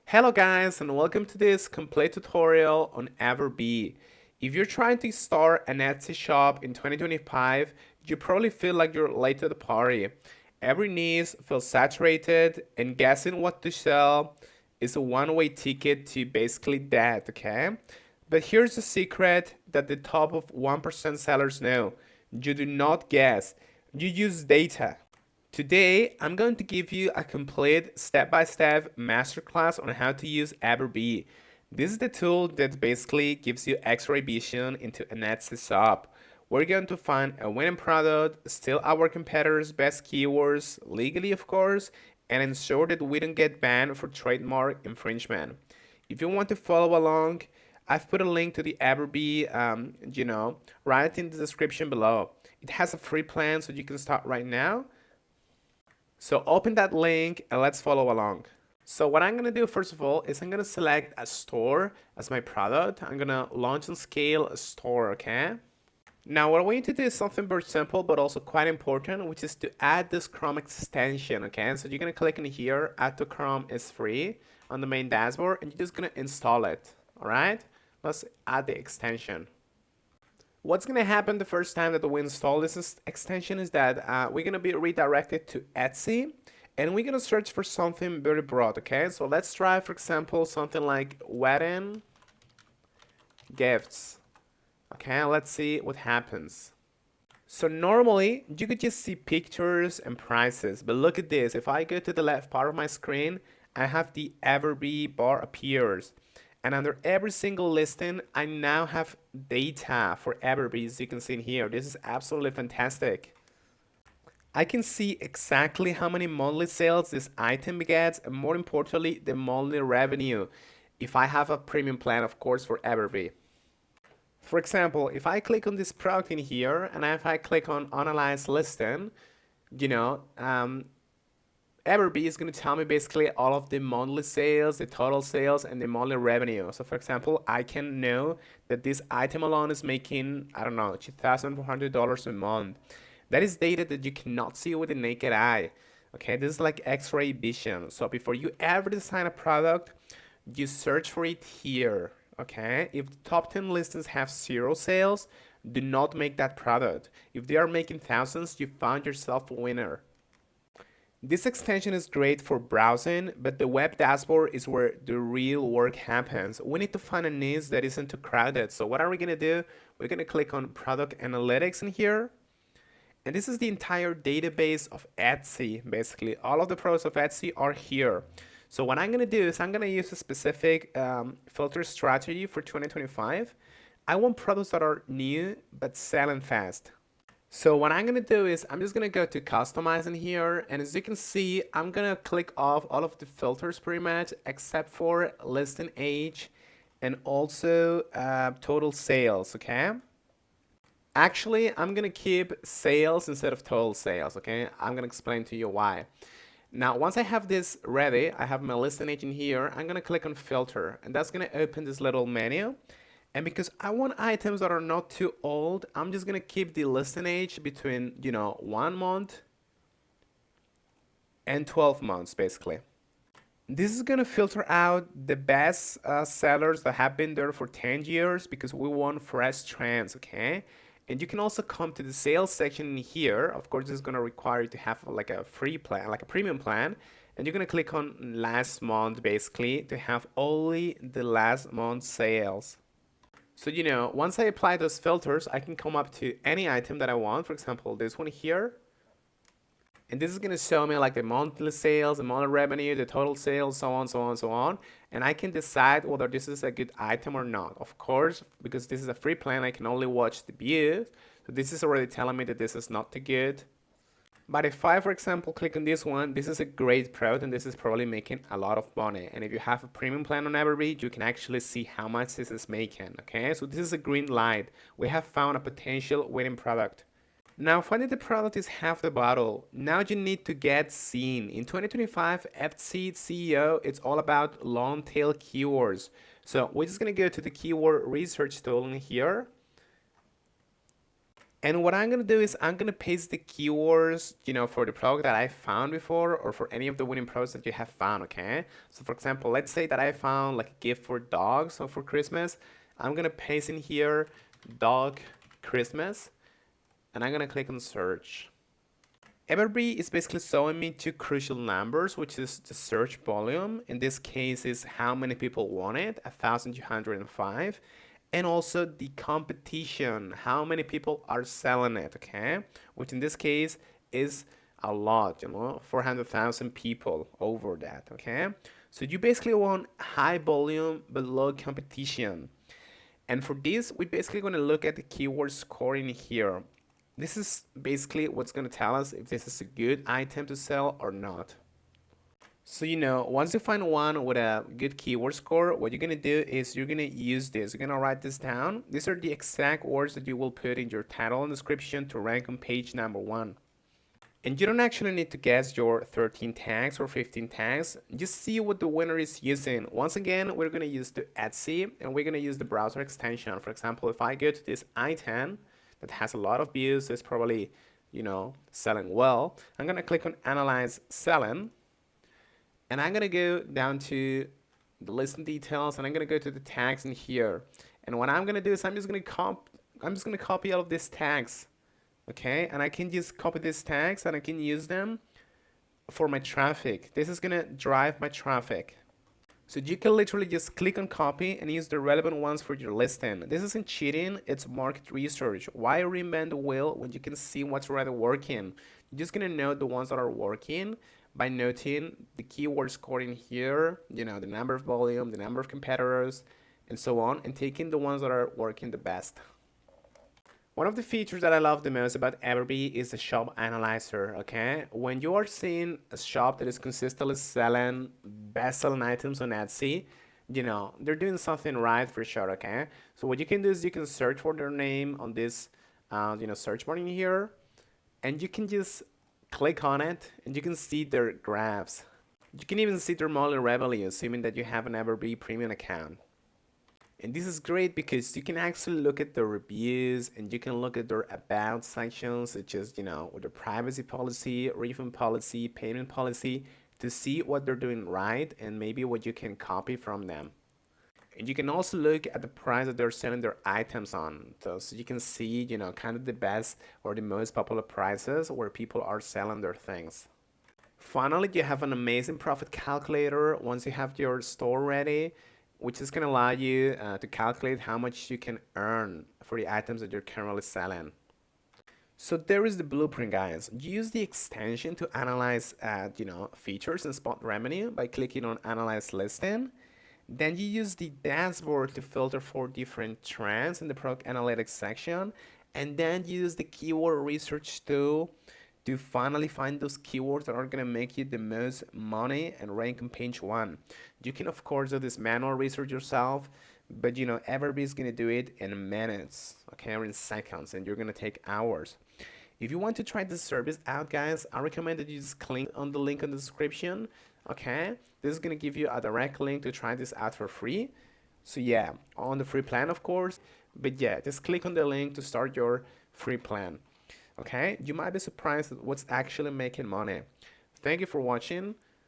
Hello guys and welcome to this complete tutorial on Everbee. If you're trying to start an Etsy shop in 2025, you probably feel like you're late to the party. Every niche feels saturated and guessing what to sell is a one-way ticket to basically death, okay? But here's the secret that the top of 1% sellers know. You do not guess, you use data. Today, I'm going to give you a complete step-by-step masterclass on how to use Everbee. This is the tool that basically gives you X-ray vision into an Etsy shop. We're going to find a winning product, steal our competitors' best keywords, legally of course, and ensure that we don't get banned for trademark infringement. If you want to follow along, I've put a link to the Everbee, right in the description below. It has a free plan so you can start right now. So open that link and let's follow along. So what I'm gonna do first of all is I'm gonna select a store as my product. I'm gonna launch and scale a store, okay? Now what I want you to do is something very simple but also quite important, which is to add this Chrome extension, okay? So you're gonna click in here, add to Chrome is free on the main dashboard, and you're just gonna install it, all right? Let's add the extension. What's going to happen the first time that we install this extension is that we're going to be redirected to Etsy and we're going to search for something very broad, okay? So let's try, for example, something like wedding gifts, okay? Let's see what happens. So normally you could just see pictures and prices, but look at this. If I go to the left part of my screen, I have the Everbee bar appears. And under every single listing, I now have data for Everbee, as you can see in here. This is absolutely fantastic. I can see exactly how many monthly sales this item gets, and more importantly, the monthly revenue, if I have a premium plan, of course, for Everbee. For example, if I click on this product in here, and if I click on Analyze Listing, you know, Everbee is going to tell me basically all of the monthly sales, the total sales, and the monthly revenue. So for example, I can know that this item alone is making, I don't know, $2,400 a month. That is data that you cannot see with the naked eye. Okay, this is like X-ray vision. So before you ever design a product, you search for it here. Okay, if the top 10 listings have 0 sales, do not make that product. If they are making thousands, you found yourself a winner. This extension is great for browsing, but the web dashboard is where the real work happens. We need to find a niche that isn't too crowded. So what are we going to do? We're going to click on Product Analytics in here. And this is the entire database of Etsy, basically. All of the products of Etsy are here. So what I'm going to do is I'm going to use a specific filter strategy for 2025. I want products that are new but selling fast. So what I'm going to do is I'm just going to go to customize in here, and as you can see, I'm going to click off all of the filters pretty much except for listing age and also total sales, okay? Actually, I'm going to keep sales instead of total sales, okay? I'm going to explain to you why. Now, once I have this ready, I have my listing age in here, I'm going to click on filter, and that's going to open this little menu. And because I want items that are not too old, I'm just gonna keep the listing age between, 1 month and 12 months, basically. This is gonna filter out the best sellers that have been there for 10 years because we want fresh trends, okay? And you can also come to the sales section in here. Of course, this is gonna require you to have like a free plan, like a premium plan. And you're gonna click on last month, basically, to have only the last month sales. So, once I apply those filters, I can come up to any item that I want. For example, this one here. And this is going to show me like the monthly sales, the monthly revenue, the total sales, so on, so on, so on. And I can decide whether this is a good item or not. Of course, because this is a free plan, I can only watch the views. So this is already telling me that this is not too good. But if I, for example, click on this one, this is a great product and this is probably making a lot of money. And if you have a premium plan on Everbee, you can actually see how much this is making, okay? So this is a green light. We have found a potential winning product. Now, finding the product is half the battle. Now you need to get seen. In 2025, Etsy CEO, it's all about long tail keywords. So we're just gonna go to the keyword research tool in here. And what I'm gonna do is I'm gonna paste the keywords, for the product that I found before or for any of the winning products that you have found, okay? So for example, let's say that I found like a gift for dogs, so for Christmas. I'm gonna paste in here dog Christmas and I'm gonna click on search. Everbee is basically showing me two crucial numbers, which is the search volume. In this case, is how many people want it, 1,205, and also the competition, how many people are selling it, okay? Which in this case is a lot, 400,000 people over that, okay? So you basically want high volume but low competition. And for this, we're basically going to look at the keyword scoring here. This is basically what's going to tell us if this is a good item to sell or not. So, once you find one with a good keyword score, what you're going to do is you're going to use this. You're going to write this down. These are the exact words that you will put in your title and description to rank on page number 1. And you don't actually need to guess your 13 tags or 15 tags. Just see what the winner is using. Once again, we're going to use the Etsy and we're going to use the browser extension. For example, if I go to this item that has a lot of views, it's probably, selling well. I'm going to click on Analyze Selling. And I'm going to go down to the listing details and I'm going to go to the tags in here. And what I'm going to do is I'm just going to copy all of these tags. Okay, and I can just copy these tags and I can use them for my traffic. This is gonna drive my traffic. So you can literally just click on copy and use the relevant ones for your listing. This isn't cheating, it's market research. Why reinvent the wheel when you can see what's already working? You're just gonna know the ones that are working by noting the keyword scoring here, the number of volume, the number of competitors, and so on, and taking the ones that are working the best. One of the features that I love the most about Everbee is the shop analyzer, okay? When you are seeing a shop that is consistently selling best-selling items on Etsy, they're doing something right for sure, okay? So what you can do is you can search for their name on this, search bar in here, and you can just click on it, and you can see their graphs. You can even see their monthly revenue, assuming that you have an Everbee premium account. And this is great because you can actually look at the reviews and you can look at their about sections, such as, with their privacy policy, refund policy, payment policy, to see what they're doing right and maybe what you can copy from them. And you can also look at the price that they're selling their items on. So you can see, kind of the best or the most popular prices where people are selling their things. Finally, you have an amazing profit calculator once you have your store ready, which is going to allow you to calculate how much you can earn for the items that you're currently selling. So there is the blueprint, guys. Use the extension to analyze, features and spot revenue by clicking on Analyze Listing. Then you use the dashboard to filter for different trends in the product analytics section, and then use the keyword research tool to finally find those keywords that are going to make you the most money and rank on page 1. You can of course do this manual research yourself, but Everbee is going to do it in minutes, okay, or in seconds, and you're going to take hours. If you want to try this service out, guys, I recommend that you just click on the link in the description, okay? This is going to give you a direct link to try this out for free. So yeah, on the free plan, of course, but yeah, just click on the link to start your free plan. Okay, you might be surprised at what's actually making money. Thank you for watching.